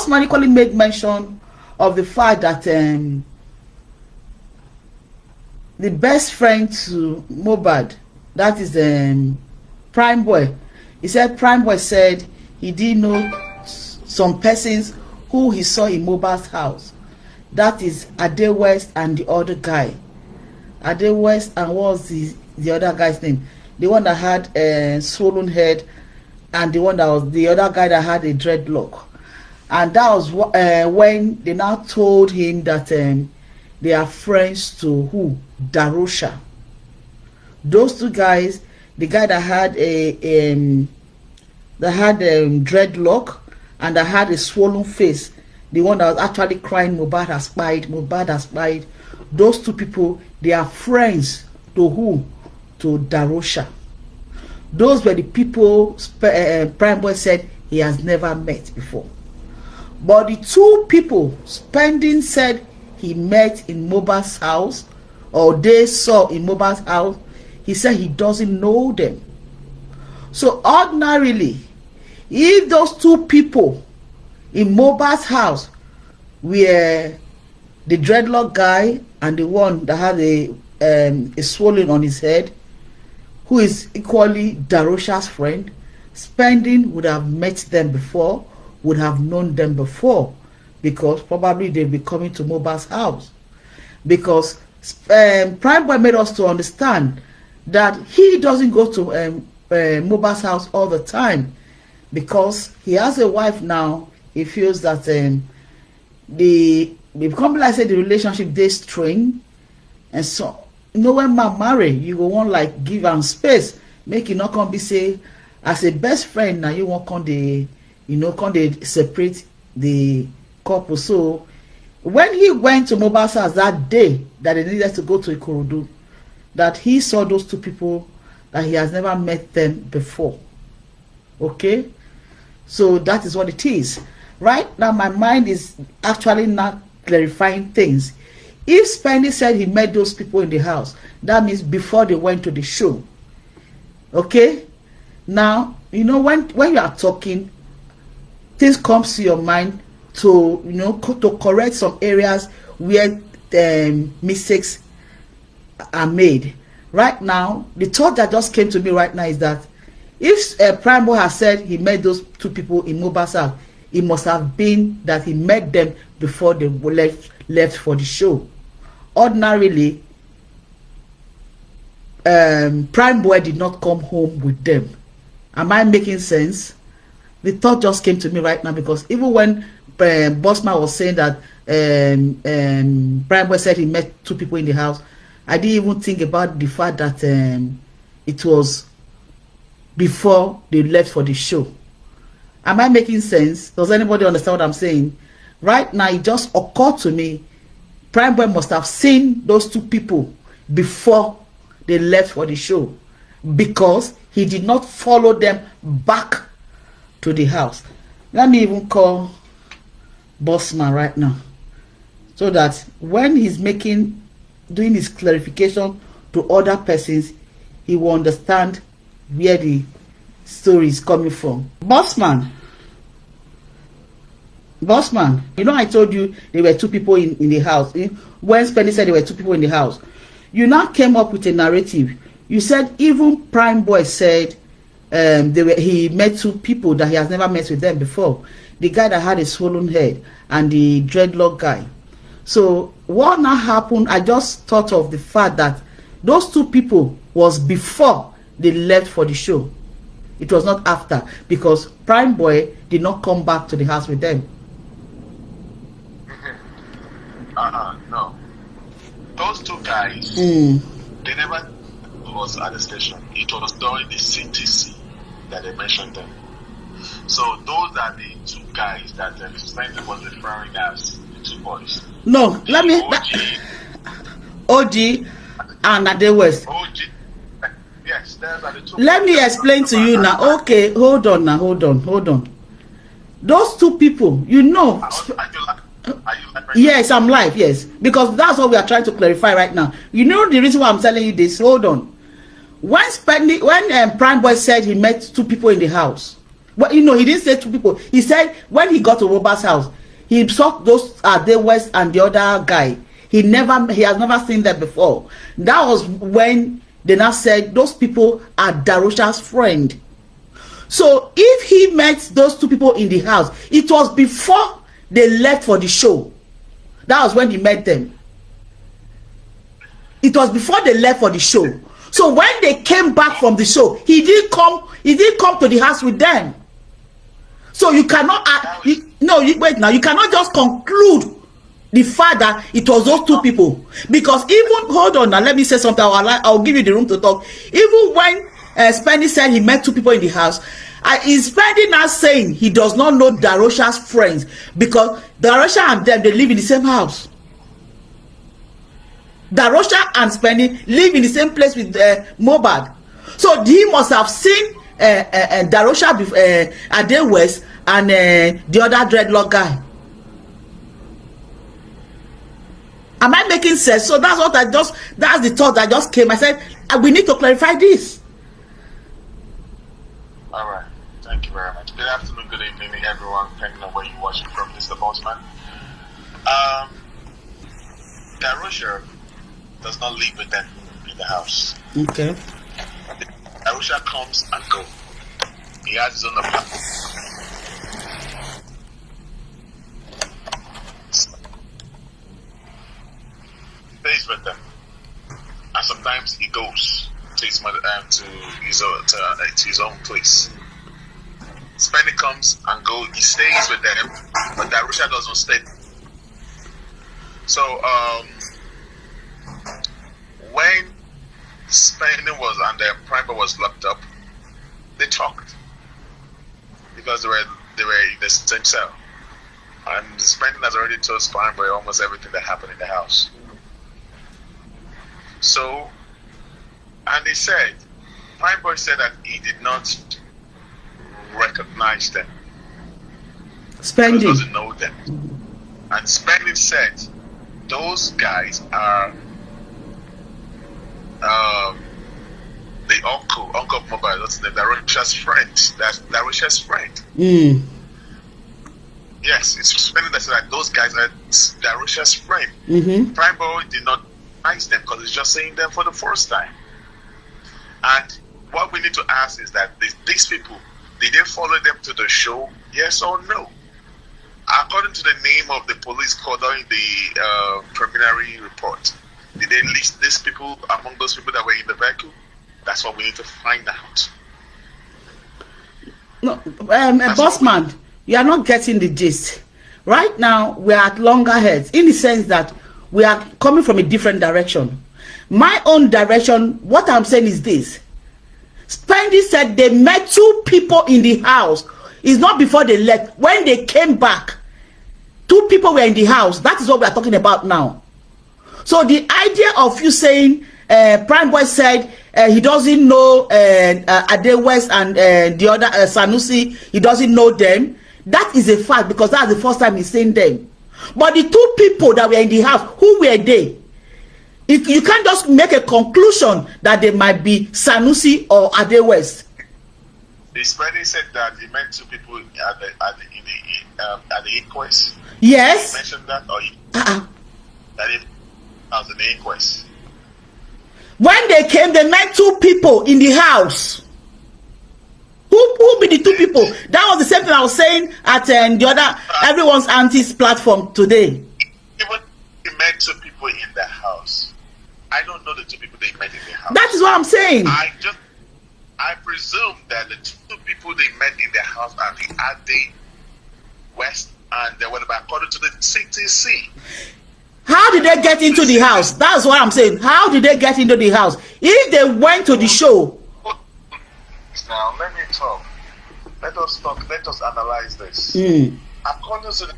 Bossman equally made mention of the fact that the best friend to Mohbad, that is Prime Boy. He said Prime Boy said he did know some persons who he saw in Mohbad's house. That is Ade West and the other guy. Ade West, and what was the other guy's name? The one that had a swollen head, and the one that was the other guy that had a dreadlock. And that was when they now told him that they are friends to who? Darosha. Those two guys, the guy that had dreadlock and that had a swollen face, the one that was actually crying, Mohbad has spied, Mohbad has spied. Those two people, they are friends to who? To Darosha. Those were the people Prime Boy said he has never met before. But the two people Spending said he met in Mohbad's house, or they saw in Mohbad's house, he said he doesn't know them. So ordinarily, if those two people in Mohbad's house were the dreadlock guy and the one that had a swelling on his head, who is equally Darosha's friend, Spending would have met them before, would have known them before, because probably they'll be coming to Mohbad's house. Because Prime Boy made us to understand that he doesn't go to Mohbad's house all the time, because he has a wife now. He feels that the relationship they strain, and so when man marry, you go want like give am space, make it not come be say as a best friend now you won't come the come they separate the couple. So when he went to Mohbad's house that day that they needed to go to Ikorodu, that he saw those two people that he has never met them before. Okay, so that is what it is. Right now my mind is actually not clarifying things. If Spending said he met those people in the house, that means before they went to the show. Okay, now when you are talking, things comes to your mind to to correct some areas where mistakes are made. Right now, the thought that just came to me right now is that if Prime Boy has said he met those two people in Mohbad's house, it must have been that he met them before they left for the show. Ordinarily, Prime Boy did not come home with them. Am I making sense? The thought just came to me right now, because even when Bossman was saying that Prime Boy said he met two people in the house, I didn't even think about the fact that it was before they left for the show. Am I making sense? Does anybody understand what I'm saying? Right now, it just occurred to me, Prime Boy must have seen those two people before they left for the show, because he did not follow them back to the house. Let me even call Bossman right now, so that when he's doing his clarification to other persons, he will understand where the story is coming from. Bossman, I told you there were two people in the house. When Spending said there were two people in the house, you now came up with a narrative. You said even Prime Boy said he met two people that he has never met with them before. The guy that had a swollen head and the dreadlock guy. So what now happened? I just thought of the fact that those two people was before they left for the show. It was not after, because Prime Boy did not come back to the house with them. No. Those two guys, they never was at the station. It was during the CTC that they mentioned them. So those are the two guys that Spending was referring as the two boys. No, let me OG and Ade West. OG. Yes, those are the two. Let me explain to you now. Okay, hold on. Those two people, yes, I'm live, yes. Because that's what we are trying to clarify right now. You know the reason why I'm telling you this. Hold on. When Prime Boy said he met two people in the house, Well, you know, he didn't say 2 people. He said when he got to Mohbad's house, he saw those Ade West and the other guy. He has never seen them before. That was when they now said those people are Darosha's friend. So if he met those 2 people in the house, it was before they left for the show. That was when he met them. It was before they left for the show. So when they came back from the show, he didn't come to the house with them. So you cannot wait now, you cannot just conclude the fact that it was those 2 people, because even, hold on now, let me say something. I'll give you the room to talk. Even when Spendy said he met 2 people in the house, is Spendy now saying he does not know Darosha's friends, because Darosha and them, they live in the same house. Darosha and Spendy live in the same place with Mohbad. So he must have seen Darosha, Ade West, and the other dreadlock guy. Am I making sense? So that's what that's the thought that just came. I said, we need to clarify this. All right. Thank you very much. Good afternoon, good evening, everyone, depending on where you're watching from, Mr. Bossman. Darosha does not live with them in the house. Okay. Darosha comes and goes. He has his own apartment. Stays with them, and sometimes he goes to his mother to his own place. Spendy comes and goes. He stays with them, but Darosha doesn't stay. So when Spendy was and the Prime Boy was locked up, they talked because they were in the same cell, and Spendy has already told Prime Boy almost everything that happened in the house. So, and they said, Prime Boy said that he did not recognize them. Spendy doesn't know them. And Spendy said, those guys are the uncle of Mohbad. That's the Darosha's friend. That's Darosha's friend. Yes, it's Spendy that said that those guys are Darosha's friend. Prime Boy did not them because he's just saying them for the first time. And what we need to ask is that these people, did they follow them to the show? Yes or no? According to the name of the police called during the preliminary report, did they list these people among those people that were in the vehicle? That's what we need to find out. No, Bossman, you are not getting the gist. Right now, we are at loggerheads in the sense that we are coming from a different direction. My own direction, what I'm saying is this. Spendy said they met 2 people in the house. It's not before they left. When they came back, 2 people were in the house. That is what we are talking about now. So the idea of you saying Prime Boy said he doesn't know Ade West and the other Sanusi, he doesn't know them, that is a fact, because that's the first time he's saying them. But the 2 people that were in the house, who were they? If you can't just make a conclusion that they might be Sanusi or Ade West. The Spendy said that he met 2 people at the inquest. Yes. He mentioned that, or that it was an inquest. When they came, they met 2 people in the house. Who be the 2 people? That was the same thing I was saying at the other everyone's auntie's platform today. Even he met 2 people in the house. I don't know the 2 people they met in the house. That is what I'm saying. I presume that the 2 people they met in the house are the Ade West and according to the CTC. How did they get into the house? That's what I'm saying. How did they get into the house? If they went to the show. Now let me talk. Let us talk. Let us analyze this. According to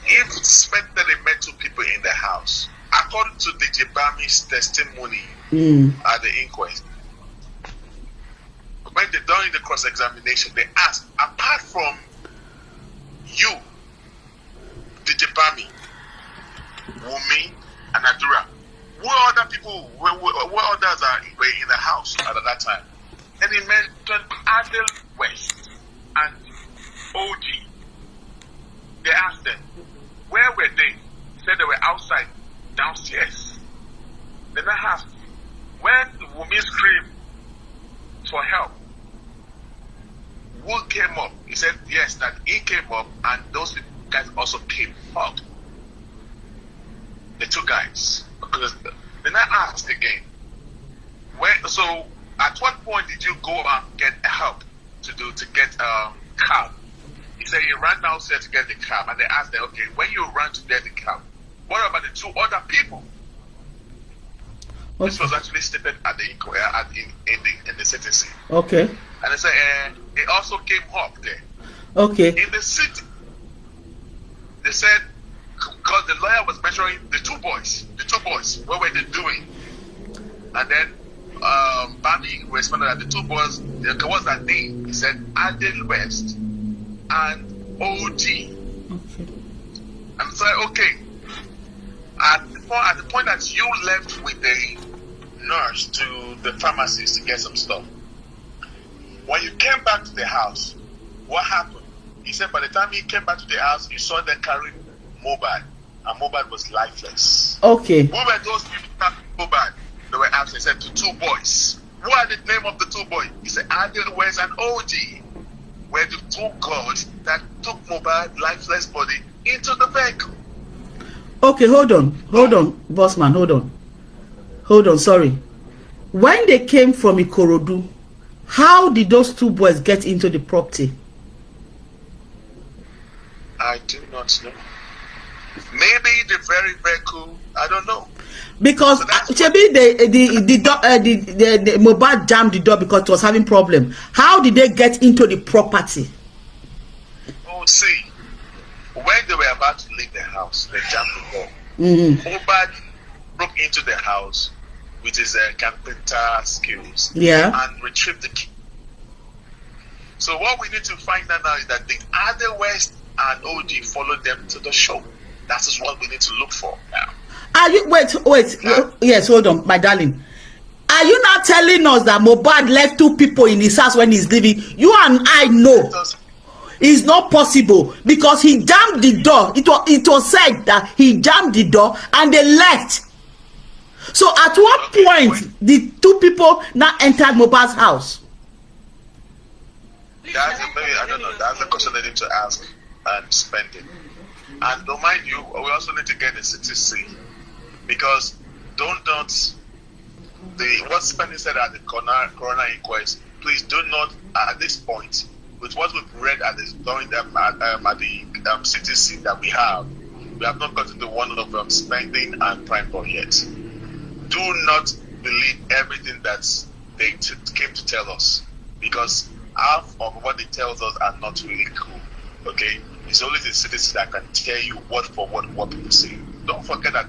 if Spendy they met 2 people in the house, according to the Jebami's testimony at the inquest, when they during the cross-examination, they asked, apart from you, the Jebami, Wummi, and Adura, what other people, what others were in the house at that time? And he mentioned Adel West and OG, they asked them, where were they? Said they were outside, downstairs. Then I asked, when Wummi screamed for help, who came up? He said, yes, that he came up and those guys also came up. The two guys. Then I asked again, so at what point did you go and get help to get cab? He said he ran downstairs to get the cab, and they asked them, okay, when you ran to get the cab, what about the two other people? Okay. This was actually stated at the in the CTC. Okay. And they said it also came up there. Okay. In the city, they said because the lawyer was measuring the two boys, what were they doing? And then Bami responded that the two boys, what's that name? He said Adel West and OG. Okay. And so okay. At the point that you left with the nurse to the pharmacist to get some stuff, when you came back to the house, what happened? He said by the time he came back to the house, he saw them carrying Mohbad, and Mohbad was lifeless. Okay. Who were those people carrying Mohbad? They were asked. He said to two boys. What are the name of the two boys? He said Adel West and OG were the two gods that took Mohbad lifeless body into the vehicle. Okay, hold on, bossman, hold on, sorry. When they came from Ikorodu, how did those two boys get into the property? I do not know. Maybe the very vehicle, I don't know. Because maybe the Mohbad jammed the door because it was having problem. How did they get into the property? Oh, see. When they were about to leave the house, they jammed the door. Mohbad broke into the house with his carpenter skills, and retrieved the key. So what we need to find out now is that the other West and OG followed them to the show. That is what we need to look for now. Are you wait? Yes, hold on, my darling. Are you not telling us that Mohbad left two people in his house when he's leaving? You and I know. It's not possible because he jammed the door. It was said that he jammed the door and they left. So at what point the two people now entered Mohbad's house? I don't know. That's a question they need to ask and spend it. And don't mind you, we also need to get the CTC because what Spending said at the coroner inquest. Please do not at this point. With what we've read at the CTC that we have not gotten to one of Spending and Prime Boy yet. Do not believe everything that they came to tell us, because half of what they tell us are not really cool. Okay, it's only the CTC that can tell you word for word what people say. Don't forget that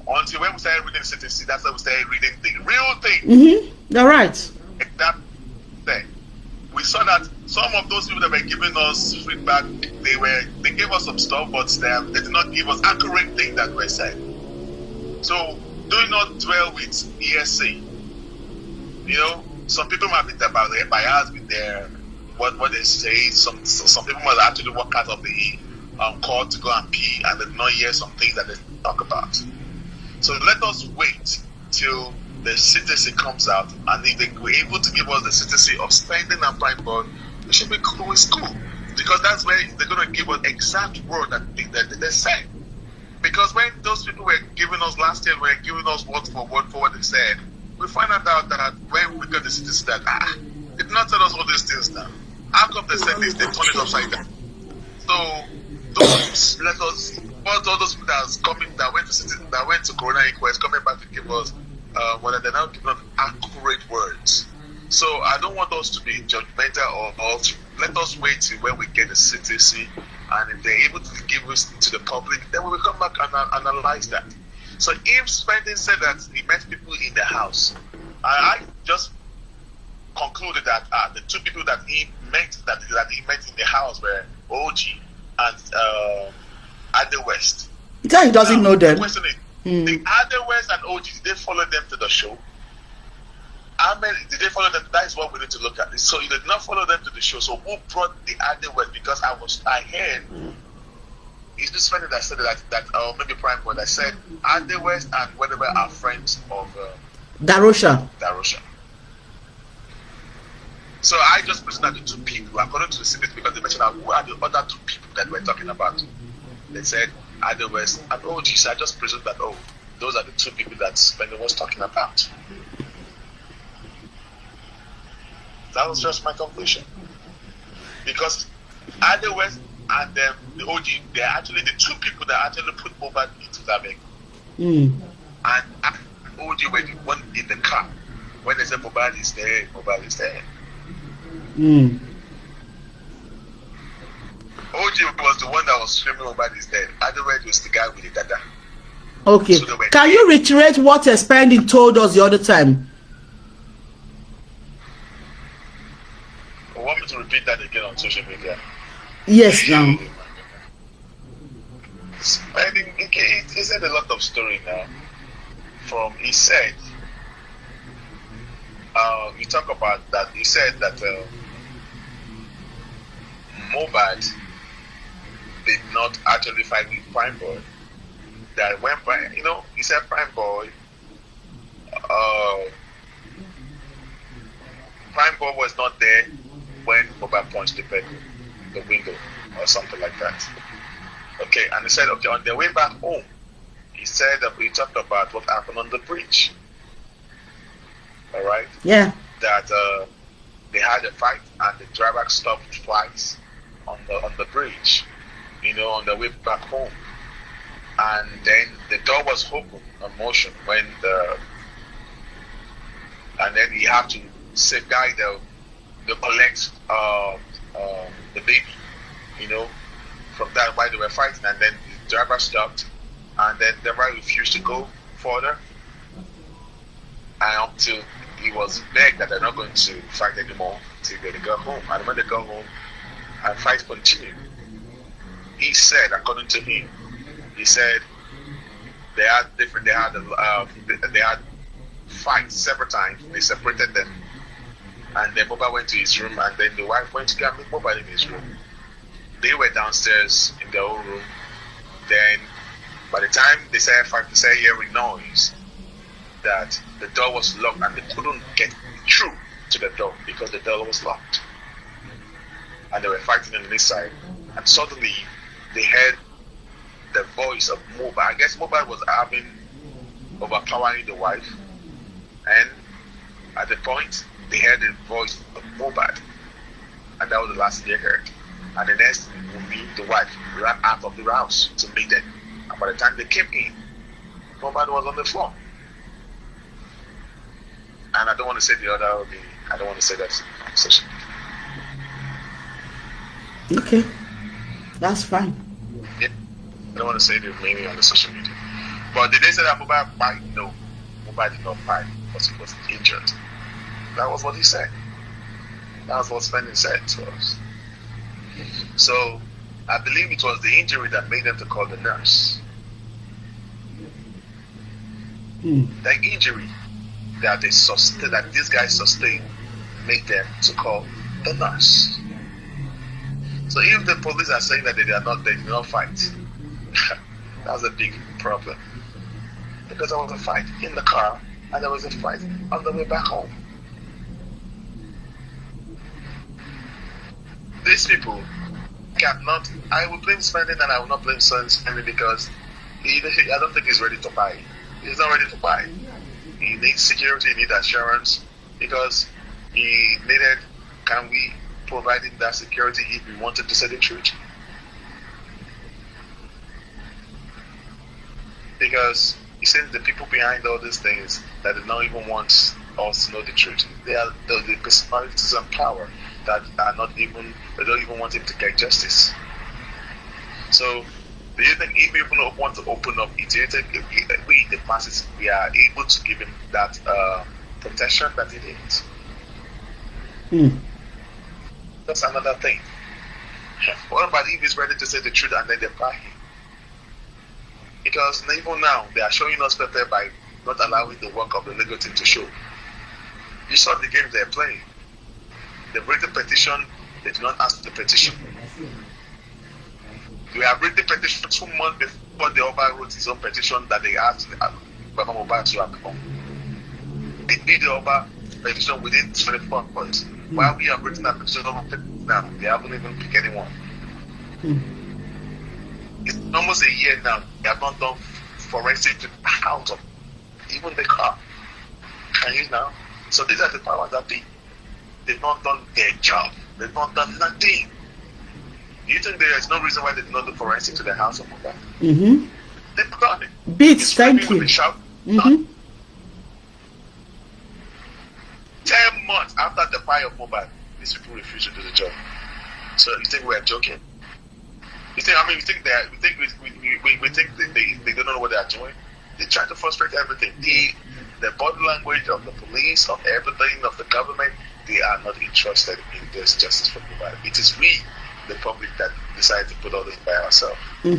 until when we started reading CTC, that's when we started reading the real thing. You're right. That thing. We saw that some of those people that were giving us feedback, they gave us some stuff, but they did not give us accurate things that were said. So do not dwell with ESC. You know, some people might be biased with their what they say. Some people might actually walk out of the court to go and pee, and they did not hear some things that they talk about. So let us wait till the CTC comes out, and if they were able to give us the CTC of Spending and Prime Board, it should be cool with school, because that's where they're going to give us exact word that they said. Because when those people were giving us last year, were giving us word for what they said, we find out that when we got the CTC that they did not tell us all these things now. How come they said this? They turned it upside down. So let us. All those people that went to Corona Inquest coming back to give us whether they're now giving us accurate words. So I don't want us to be judgmental or let us wait till when we get the CTC, and if they're able to give us to the public, then we will come back and analyze that. So if Spending said that he met people in the house, I just concluded that the two people that he met in the house were OG and Adel West. He doesn't know them. The question is, the Adel West and OG, did they follow them to the show? how many did they follow them? That is what we need to look at. So you did not follow them to the show. So who brought the Adewest? Because I heard it's this friend that said that maybe Prime Boy that said Adewest and whatever are friends of Darosha. So I just presented the two people according to the secret because they mentioned who are the other two people that we're talking about. They said Adewest and OG. So I just presumed that those are the two people that Spencer was talking about. That was just my conclusion. Because Adewest and the OG, they're actually the two people that actually put Mohbad into that vehicle. And OG were the one in the car. When they said Mohbad is there, Mohbad is there. OG was the one that was screaming Mohbad is dead. Adewest was the guy with the dada. Okay. So can you reiterate what Spending told us the other time? You want me to repeat that again on social media? Yes, now. Spending, he said a lot of story now. He said, we talk about that. He said that Mohbad did not actually fight with Prime Boy. That when he said Prime Boy was not there when Mohbad punched the window or something like that. Okay, and he said, okay, on their way back home, he said that we talked about what happened on the bridge. All right? Yeah. That they had a fight and the driver stopped twice on the bridge, on the way back home. And then the door was open on motion and then he had to safeguard the collect the baby, from that while they were fighting, and then the driver stopped, and then the driver refused to go further, and until he was begged that they're not going to fight anymore till they got home. And when they got home, and fight continued. He said, according to him, he said they had fights several times. They separated them, and then Mohbad went to his room, and then the wife went to go and meet Mohbad in his room. They were downstairs in their own room. Then, by the time they started fighting, they started hearing noise that the door was locked, and they couldn't get through to the door because the door was locked. And they were fighting on this side, and suddenly they heard the voice of Mohbad. I guess Mohbad was overpowering the wife, and at the point they heard the voice of Mohbad, and that was the last they heard. And the next Wummi, the wife, ran out of the house to meet them. And by the time they came in, Mohbad was on the floor. And I don't want to say I don't want to say that on social media. Okay, that's fine. Yeah, I don't want to say the meaning on the social media. But did they say that Mohbad fight? No, Mohbad did not fight because he was injured. That was what he said. That was what Spending said to us. So I believe it was the injury that made them to call the nurse. The injury that this guy sustained made them to call the nurse. So if the police are saying that they did not fight, that's a big problem. Because there was a fight in the car and there was a fight on the way back home. These people cannot. I will blame Spending and I will not blame Spending because I don't think he's ready to buy. He's not ready to buy. He needs security, he needs assurance because he needed. Can we provide him that security if we wanted to say the truth? Because he says the people behind all these things that do not even want us to know the truth. They are the personalities and power that are not even. They don't even want him to get justice. So, do you think if people want to open up, do you think if we, the masses, we are able to give him that protection that he needs? That's another thing. What about if he's ready to say the truth and then they buy him? Because even now, they are showing us better by not allowing the work of the legal team to show. You saw the game they're playing. They read the petition, they do not ask the petition. We have read the petition 2 months before the Oba wrote his own petition that they asked Baba Mohbad to come. They did the Oba petition within 24 hours. While we have written that petition now, they haven't even picked anyone. It's almost a year now. They have not done forensic to the house of even the car. Can you now? So these are the powers that be. They've not done their job. They've not done nothing. Do you think there is no reason why they did not do forensic to the house of Mohbad? They've done it. Beats, thank you. 10 months after the fire of Mohbad, these people refuse to do the job. So you think we're joking? You think? I mean, we think they don't know what they are doing. They try to frustrate everything. The body language of the police, of everything, of the government, they are not interested in this justice for Mohbad. It is we, the public, that decided to put all this by ourselves. So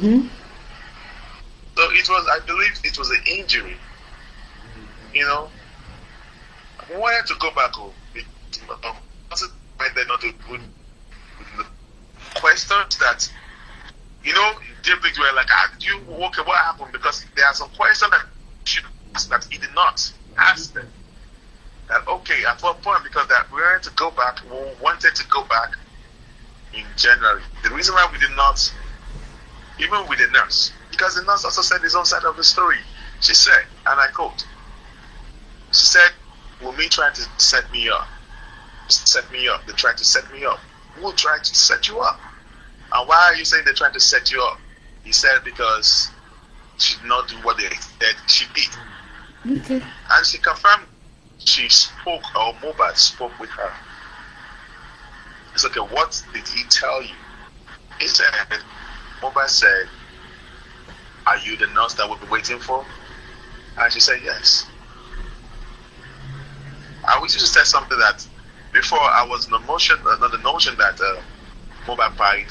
it was, I believe, it was an injury. You know, I wanted to go back home. They're not good questions that, you know, David were like, did you okay? What happened? Because there are some questions that should ask that he did not ask them. That okay, at what point? Because that we wanted to go back, we wanted to go back in January. The reason why we did not, even with the nurse, because the nurse also said his own side of the story. She said, and I quote, she said, Wummi tried to set me up. Set me up. They tried to set me up. Who tried to set you up? And why are you saying they tried to set you up? He said because she did not do what they said she did. Okay. And she confirmed she spoke, or Mohbad spoke with her. It's okay, what did he tell you? He said, Mohbad said, are you the nurse that we'll be waiting for? And she said, yes. I wish you to say something that before I was the notion that Mohbad died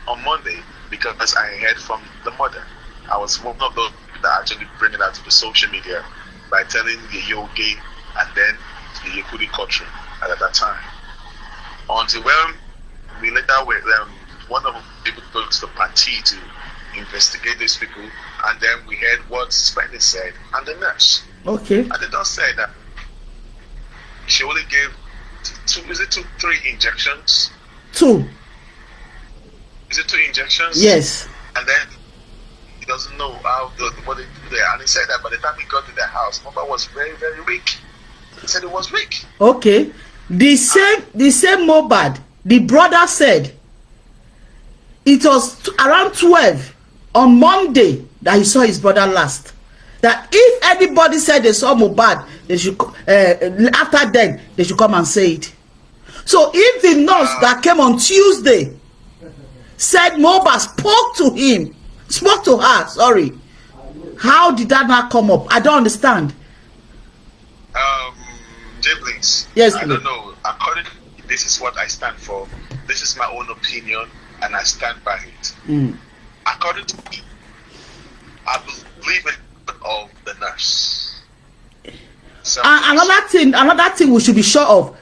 on Monday because I heard from the mother. I was one of those that actually bring it out to the social media by telling the Yogi and then the Yekudi courtroom at that time. Until when we later were one of the people goes to the party to investigate these people, and then we heard what Spanish said and the nurse. Okay. And they just said that she only gave 3 injections? 2. Is it 2 injections? Yes. And then he doesn't know what they do there. And he said that by the time he got to the house, Mohbad was very, very weak. He said it was weak. Okay. The same Mohbad, the brother said it was around 12 on Monday that he saw his brother last. That if anybody said they saw Mohbad, they should after then they should come and say it. So if the nurse that came on Tuesday said Mohbad spoke to her, sorry, how did that not come up? I don't understand. Jablings. Yes, I don't know. According to this is what I stand for. This is my own opinion, and I stand by it. According to me, I believe in of the nurse. So another thing we should be sure of.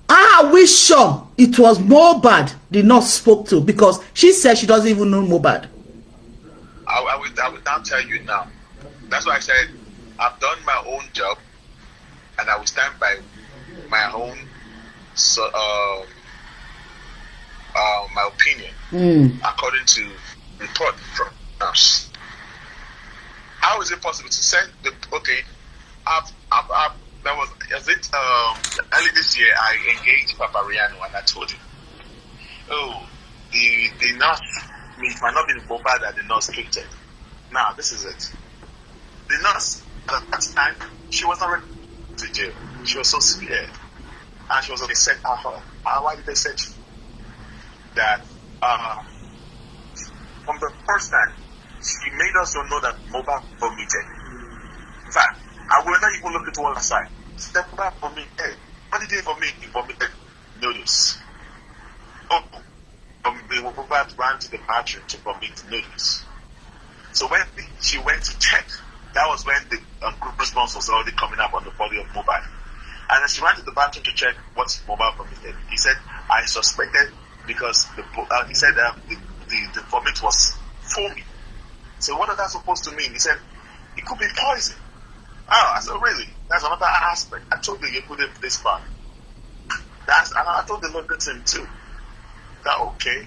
Are we sure it was Mohbad the nurse spoke to? Because she said she doesn't even know Mohbad. I will now tell you now. That's why I said I've done my own job, and I will stand by my own my opinion according to report from nurse. How is it possible to send the that was early this year I engaged Papa Riano and I told him, the nurse might not be Mohbad that the nurse treated. Now this is it. The nurse at that time, she was not ready to jail. She was so scared. And she was on the set why did they set you? That from the first time she made us know that Mohbad vomited. In fact, I will not even look at one side. Step back for me. Hey, what did he vomit? He vomited noodles. Mohbad ran to the bathroom to vomit noodles. So when she went to check, that was when the group response was already coming up on the body of Mohbad. And then she went to the bathroom to check what Mohbad vomited. He said, I suspected because he said the vomit was foamy. So what is that supposed to mean? He said, it could be poison. Oh, I said, really? That's another aspect. I told you put it this far. And I told the local team too. That okay.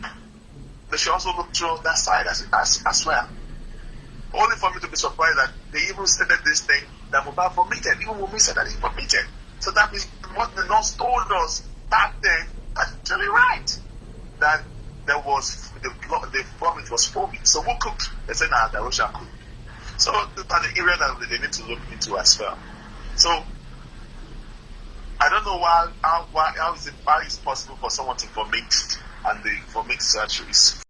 They should also look through that side as well. Only for me to be surprised that they even stated this thing that Mohbad vomited. Even Wummi said that he vomited. So that means what the nurse told us back then is actually right. That there was the vomit was foamy. So who cooked? They said Darusha cooked. So that's the area that they need to look into as well. So I don't know how is it possible for someone to vomit and the vomit surgery is